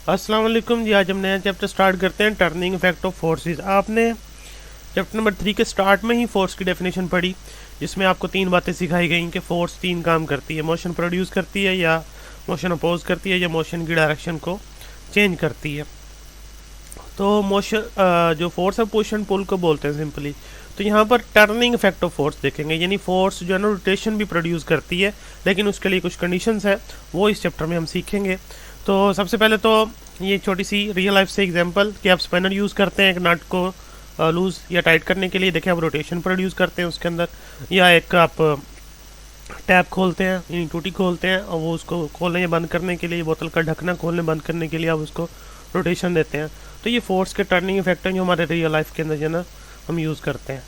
अस्सलाम वालेकुम जी। आज हम नया चैप्टर स्टार्ट करते हैं, टर्निंग इफेक्ट ऑफ फोर्सेस। आपने चैप्टर नंबर 3 के स्टार्ट में ही फोर्स की डेफिनेशन पढ़ी, जिसमें आपको तीन बातें सिखाई गई कि फोर्स तीन काम करती है। मोशन प्रोड्यूस करती है, या मोशन अपोज करती है, या मोशन की डायरेक्शन को चेंज करती है। तो मोशन जो फोर्स है पुश एंड पुल को बोलते हैं सिंपली। तो यहाँ पर टर्निंग इफेक्ट ऑफ फोर्स देखेंगे, यानी फोर्स जो है ना रोटेशन भी प्रोड्यूस करती है, लेकिन उसके लिए कुछ कंडीशंस है, वो इस चैप्टर में हम सीखेंगे। तो सबसे पहले तो ये छोटी सी रियल लाइफ से एग्जांपल कि आप स्पैनर यूज़ करते हैं एक नट को लूज़ या टाइट करने के लिए। देखिए आप रोटेशन प्रोड्यूस करते हैं उसके अंदर, या एक आप टैप खोलते हैं यानी टूटी खोलते हैं, और वो उसको खोलने या बंद करने के लिए, बोतल का ढकना खोलने बंद करने के लिए आप उसको रोटेशन देते हैं। तो ये फोर्स के टर्निंग इफेक्ट हैं जो हमारे रियल लाइफ के अंदर जो है ना हम यूज़ करते हैं।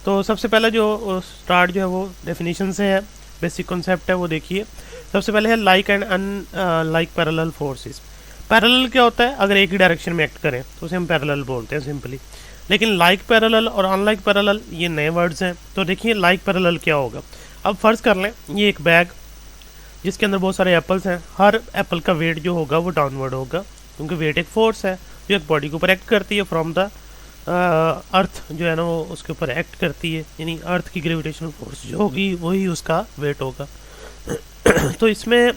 तो सबसे पहले जो स्टार्ट जो है वो डेफिनेशन से है, बेसिक कॉन्सेप्ट है वो देखिए। सबसे पहले है like and unlike parallel forces. Parallel क्या होता है? अगर एक ही डायरेक्शन में एक्ट करें तो उसे हम पैरेलल बोलते हैं सिंपली। लेकिन लाइक पैरेलल और अनलाइक पैरेलल ये नए वर्ड्स हैं। तो देखिए लाइक पैरेलल क्या होगा। अब फर्ज कर लें ये एक बैग जिसके अंदर बहुत सारे एप्पल्स हैं। हर एप्पल का वेट जो होगा वो डाउनवर्ड होगा, क्योंकि वेट एक फोर्स है जो एक बॉडी के ऊपर एक्ट करती है फ्रॉम द अर्थ, जो है ना वो उसके ऊपर एक्ट करती है, यानी अर्थ की ग्रेविटेशनल फोर्स जो होगी वही उसका वेट होगा। तो इसमें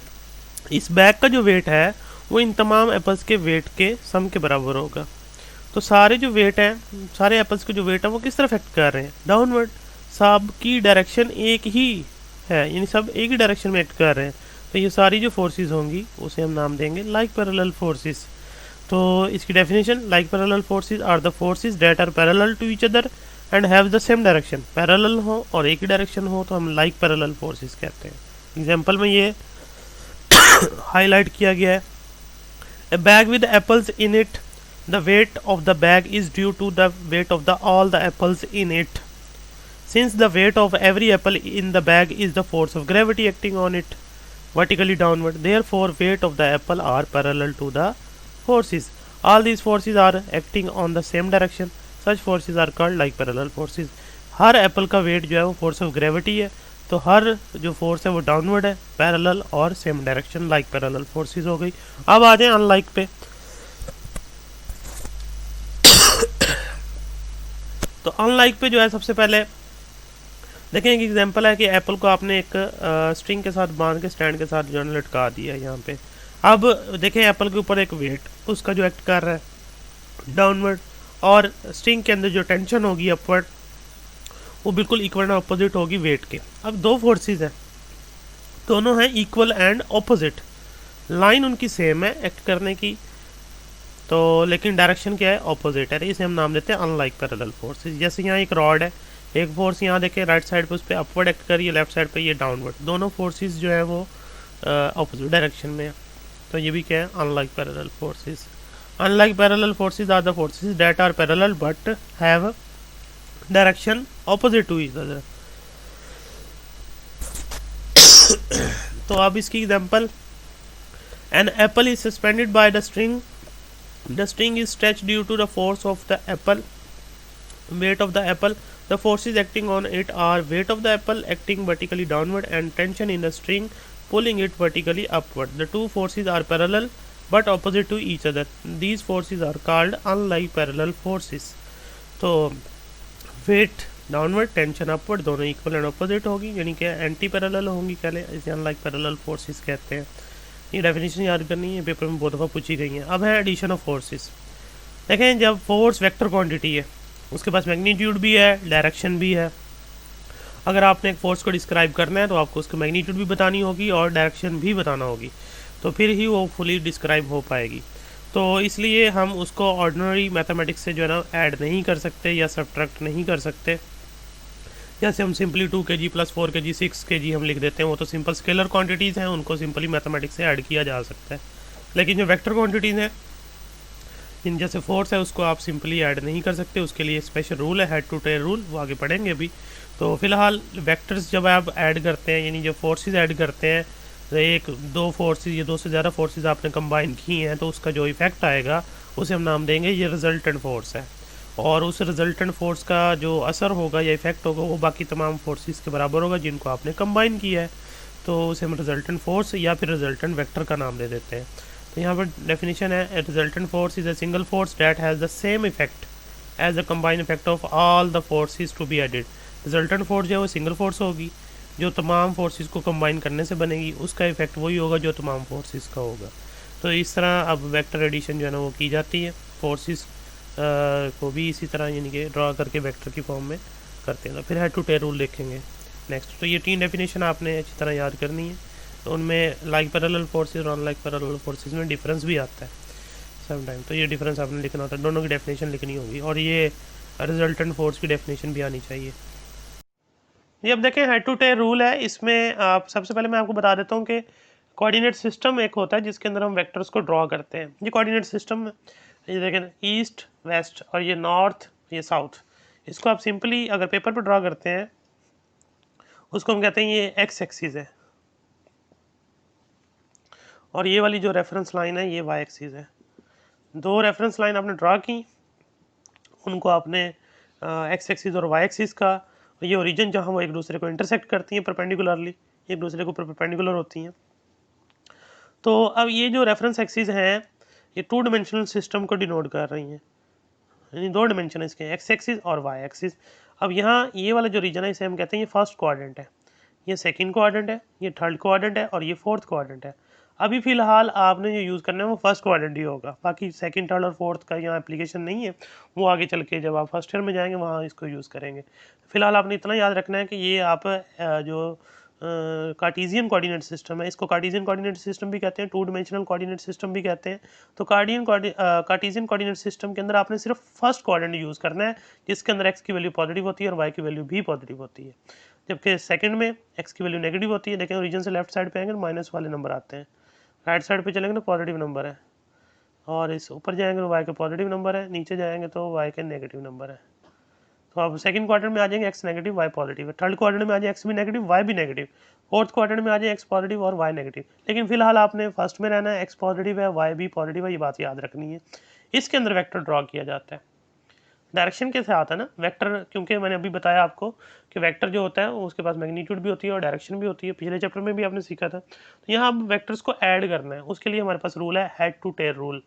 इस बैग का जो वेट है वो इन तमाम एप्पल्स के वेट के सम के बराबर होगा। तो सारे जो वेट हैं, सारे एप्पल्स के जो वेट है वो किस तरफ एक्ट कर रहे हैं? डाउनवर्ड। सब की डायरेक्शन एक ही है, यानी सब एक ही डायरेक्शन में एक्ट कर रहे हैं। तो ये सारी जो फोर्सेस होंगी उसे हम नाम देंगे लाइक पैरेलल फोर्सेस। तो इसकी definition, like parallel forces are the forces that are parallel to each other and have the same direction. Parallel हो और एक ही डायरेक्शन हो तो हम लाइक पैरेलल फोर्सेस कहते हैं। एग्जाम्पल में ये हाईलाइट किया गया है। A bag with apples in it, the weight of the bag is due to the weight of all the apples in it. Since the weight of every apple in the bag is the force of gravity acting on it vertically downward, therefore weight of the apple are parallel to the forces. All these forces are acting on the same direction. Such forces are called like parallel forces. Her Apple का wait जो है वो force of gravity है, तो हर जो force है वो downward है, पैरेलल और same direction, like parallel forces हो गई। अब आ जाए अनलाइक पे। तो अनलाइक पे जो है सबसे पहले देखें, एक एग्जांपल है कि एप्पल को आपने एक स्ट्रिंग के साथ बांध के स्टैंड के साथ जो है लटका दिया यहाँ पे। अब देखें एप्पल के ऊपर एक वेट उसका जो एक्ट कर रहा है डाउनवर्ड, और स्ट्रिंग के अंदर जो टेंशन होगी अपवर्ड वो बिल्कुल इक्वल एंड अपोजिट होगी वेट के। अब दो फोर्सेस हैं, दोनों हैं इक्वल एंड अपोजिट, लाइन उनकी सेम है एक्ट करने की, तो लेकिन डायरेक्शन क्या है? अपोजिट है। इसे हम नाम देते हैं अनलाइक पैरेलल फोर्सेस। जैसे यहाँ एक रॉड है, एक फोर्स यहाँ देखें राइट साइड पे उस पर अपवर्ड एक्ट कर रही है, लेफ्ट साइड पे ये डाउनवर्ड। दोनों फोर्सेस जो है वो अपोजिट डायरेक्शन में है, तो ये भी क्या है? Unlike parallel forces. Unlike parallel forces are the forces that are parallel but have direction opposite to each other. तो अब इसकी example, an apple is suspended by the string is stretch due to the force of the apple, weight of the apple, the forces acting on it are weight of the apple acting vertically downward and tension in the string pulling it vertically upward. The two forces are parallel but opposite to each other. These forces are called unlike parallel forces. तो weight downward tension upward दोनों equal and opposite होगी, यानी कि anti parallel होंगी पहले, इसे unlike parallel forces कहते हैं। ये डेफिनेशन याद करनी है, पेपर में बहुत दफ़ा पूछी गई है। अब है एडिशन ऑफ फोर्सेस। देखें जब फोर्स वेक्टर क्वांटिटी है, उसके पास मैग्नीट्यूड भी है, डायरेक्शन भी है। अगर आपने एक फोर्स को डिस्क्राइब करना है तो आपको उसकी मैग्नीट्यूड भी बतानी होगी और डायरेक्शन भी बताना होगी, तो फिर ही वो फुली डिस्क्राइब हो पाएगी। तो इसलिए हम उसको ऑर्डिनरी मैथमेटिक्स से जो है ना ऐड नहीं कर सकते या सब्ट्रैक्ट नहीं कर सकते। जैसे हम सिंपली 2 kg + 4 kg 6 kg हम लिख देते हैं, वो तो सिंपल स्केलर क्वांटिटीज़ हैं, उनको सिंपली मैथमेटिक्स से ऐड किया जा सकता है। लेकिन जो वेक्टर क्वांटिटीज़ हैं, इन जैसे फोर्स है, उसको आप सिंपली ऐड नहीं कर सकते, उसके लिए स्पेशल रूल है, हेड टू टेल रूल, वो आगे पढ़ेंगे भी। तो फिलहाल वेक्टर्स जब आप ऐड करते हैं, यानी जब फोर्सेस ऐड करते हैं, एक दो फोर्सेस या दो से ज़्यादा फोर्सेस आपने कंबाइन की हैं, तो उसका जो इफेक्ट आएगा उसे हम नाम देंगे ये रिजल्टेंट फोर्स है। और उस रिजल्टेंट फोर्स का जो असर होगा या इफेक्ट होगा वो बाकी तमाम फोर्सेस के बराबर होगा जिनको आपने कंबाइन किया है, तो उसे हम रिजल्टेंट फोर्स या फिर रिजल्टेंट वेक्टर का नाम दे देते हैं। तो यहाँ पर डेफिनेशन है, resultant force is a single force that has the same effect as the combined effect of all the forces to be added. Resultant force जो है वो सिंगल फोर्स होगी, जो तमाम फोर्सेस को कंबाइन करने से बनेगी, उसका इफेक्ट वही होगा जो तमाम फोर्सेस का होगा। तो इस तरह अब वेक्टर एडिशन जो है ना वो की जाती है, फोर्सेस को भी इसी तरह यानी कि ड्रा करके वेक्टर की फॉर्म में करते हैं। तो फिर हेड टू टेल रूल देखेंगे नेक्स्ट। तो ये 3 डेफिनेशन आपने अच्छी तरह याद करनी है। तो उनमें लाइक पैरेलल फोर्सेस और अनलाइक पैरेलल फोर्सेस में डिफरेंस भी आता है समटाइम, तो ये डिफरेंस आपने लिखना होता है, दोनों की डेफिनेशन लिखनी होगी, और ये रिजल्टेंट फोर्स की डेफिनेशन भी आनी चाहिए। ये अब देखें हेड टू टेल रूल है, इसमें आप सबसे पहले मैं आपको बता देता हूँ कि कोऑर्डिनेट सिस्टम एक होता है जिसके अंदर हम वेक्टर्स को ड्रॉ करते हैं। ये कोऑर्डिनेट सिस्टम, ये देखें ईस्ट वेस्ट और ये नॉर्थ ये साउथ, इसको आप सिंपली अगर पेपर पर ड्रॉ करते हैं उसको हम कहते हैं ये एक्स एक्सिस है, और ये वाली जो रेफरेंस लाइन है ये वाई एक्सिस है। 2 रेफरेंस लाइन आपने ड्रा की, उनको आपने एक्स एक्सिस और वाई एक्सिस का ये ओरिजिन जहाँ वो एक दूसरे को इंटरसेक्ट करती हैं परपेंडिकुलरली, एक दूसरे को परपेंडिकुलर होती हैं। तो अब ये जो रेफरेंस एक्सिस हैं ये 2 डायमेंशनल सिस्टम को डिनोट कर रही हैं, यानी 2 डायमेंशन इसके, एक्स एक्सिस और वाई एक्सिस। अब यहाँ ये वाला जो रीजन है इसे हम कहते हैं ये फर्स्ट क्वाड्रेंट है, ये सेकंड क्वाड्रेंट है, ये थर्ड क्वाड्रेंट है और ये फोर्थ क्वाड्रेंट है। अभी फ़िलहाल आपने जो यूज़ करना है वो फर्स्ट क्वाड्रेंट ही होगा, बाकी सेकंड थर्ड और फोर्थ का यहाँ एप्लीकेशन नहीं है, वो आगे चल के जब आप फर्स्ट ईयर में जाएंगे वहाँ इसको यूज़ करेंगे। फ़िलहाल आपने इतना याद रखना है कि ये आप जो कार्टेशियन कोऑर्डिनेट सिस्टम है, इसको कार्टेशियन कोऑर्डिनेट सिस्टम भी कहते हैं, 2 डायमेंशनल कोऑर्डिनेट सिस्टम भी कहते हैं। तो कार्टेशियन कोऑर्डिनेट सिस्टम के अंदर आपने सिर्फ फर्स्ट क्वाड्रेंट यूज़ करना है, जिसके अंदर एक्स की वैल्यू पॉजिटिव होती है और वाई की वैल्यू भी पॉजिटिव होती है, जबकि सेकंड में एक्स की वैल्यू नेगेटिव होती है। लेकिन ओरिजिन से लेफ्ट साइड पे आएंगे माइनस वाले नंबर आते हैं, राइट साइड पे चलेंगे तो पॉजिटिव नंबर है, और इस ऊपर जाएंगे तो वाई के पॉजिटिव नंबर है, नीचे जाएंगे तो वाई के नेगेटिव नंबर है। तो अब सेकंड क्वार्टर में आ जाएंगे एक्स नेगेटिव वाई पॉजिटिव है, थर्ड क्वार्टर में आ जाए एक्स भी नेगेटिव वाई भी नेगेटिव, फोर्थ क्वार्टर में आ जाए एक्स पॉजिटिव और वाई नेगेटिव। लेकिन फिलहाल आपने फर्स्ट में रहना है, एक्स पॉजिटिव है वाई भी पॉजिटिव है, ये बात याद रखनी है। इसके अंदर वेक्टर ड्रॉ किया जाता है, डायरेक्शन कैसे आता है ना वेक्टर, क्योंकि मैंने अभी बताया आपको कि वेक्टर जो होता है उसके पास मैग्नीट्यूड भी होती है और डायरेक्शन भी होती है, पिछले चैप्टर में भी आपने सीखा था। तो यहाँ अब वेक्टर्स को ऐड करना है, उसके लिए हमारे पास रूल है हेड टू टेल रूल,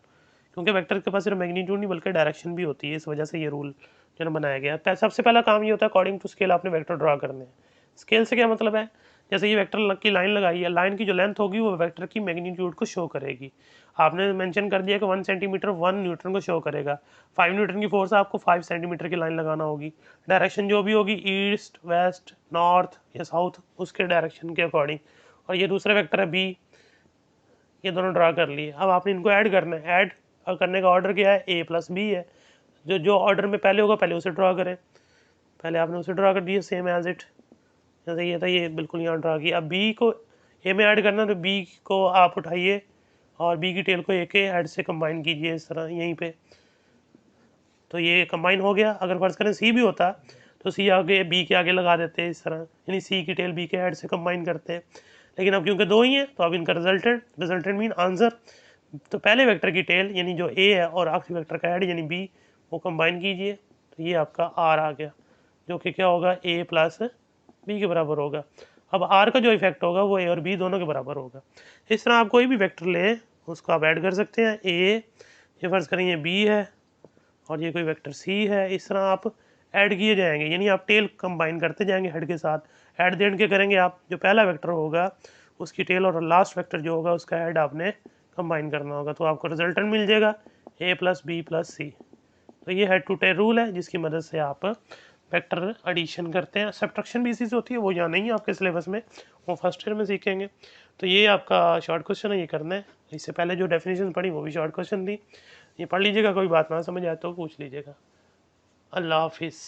क्योंकि वेक्टर के पास सिर्फ मैग्नीट्यूड नहीं बल्कि डायरेक्शन भी होती है, इस वजह से ये रूल जो बनाया गया। सबसे पहला काम ये होता है अकॉर्डिंग टू स्केल आपने वेक्टर ड्रॉ करने हैं। स्केल से क्या मतलब है, जैसे ये वेक्टर की लाइन लगाई है, लाइन की जो लेंथ होगी वो वेक्टर की मैग्नीट्यूड को शो करेगी। आपने मेंशन कर दिया कि 1 सेंटीमीटर 1 न्यूटन को शो करेगा, 5 न्यूटन की फोर्स आपको 5 सेंटीमीटर की लाइन लगाना होगी। डायरेक्शन जो भी होगी ईस्ट वेस्ट नॉर्थ या साउथ उसके डायरेक्शन के अकॉर्डिंग। और ये दूसरा वेक्टर है बी, ये दोनों ड्रा कर लिए। अब आपने इनको ऐड करना है, ऐड करने का ऑर्डर क्या है ए प्लस बी है, जो जो ऑर्डर में पहले होगा पहले उसे ड्रा करें। पहले आपने उसे ड्रा कर दिया सेम एज इट, जैसे ये था ये बिल्कुल यहाँ ड्रा किया। अब बी को ए में ऐड करना, तो बी को आप उठाइए और बी की टेल को ए के हेड से कंबाइन कीजिए इस तरह यहीं पे, तो ये कंबाइन हो गया। अगर फर्ज करें सी भी होता तो सी आगे बी के आगे लगा देते इस तरह, यानी सी की टेल बी के हेड से कंबाइन करते हैं। लेकिन अब क्योंकि 2 ही है तो अब इनका रिजल्टेंट मीन आंसर, तो पहले वेक्टर की टेल यानी जो ए है और आखिरी वेक्टर का हेड यानी बी वो कंबाइन कीजिए, तो ये आपका आर आ गया, जो कि क्या होगा ए प्लस बी के बराबर होगा। अब आर का जो इफेक्ट होगा वो ए और बी दोनों के बराबर होगा। इस तरह आप कोई भी वेक्टर लें उसको आप ऐड कर सकते हैं। ए ये फर्ज करें ये बी है और ये कोई वेक्टर सी है, इस तरह आप ऐड किए जाएंगे, यानी आप टेल कंबाइन करते जाएंगे हेड के साथ। ऐड देन के करेंगे आप, जो पहला वेक्टर होगा उसकी टेल और लास्ट वेक्टर जो होगा उसका हेड आपने कंबाइन करना होगा, तो आपको रिजल्टेंट मिल जाएगा ए प्लस बी प्लस सी। तो ये हेड टू टेल रूल है जिसकी मदद से आप वेक्टर एडिशन करते हैं। सब्ट्रैक्शन भी इसी से होती है, वो यहाँ नहीं है आपके सिलेबस में, वो फर्स्ट ईयर में सीखेंगे। तो ये आपका शॉर्ट क्वेश्चन है, ये करना है। इससे पहले जो डेफिनेशन पढ़ी वो भी शॉर्ट क्वेश्चन थी, ये पढ़ लीजिएगा, कोई बात ना समझ आए तो पूछ लीजिएगा। अल्लाह हाफिज़।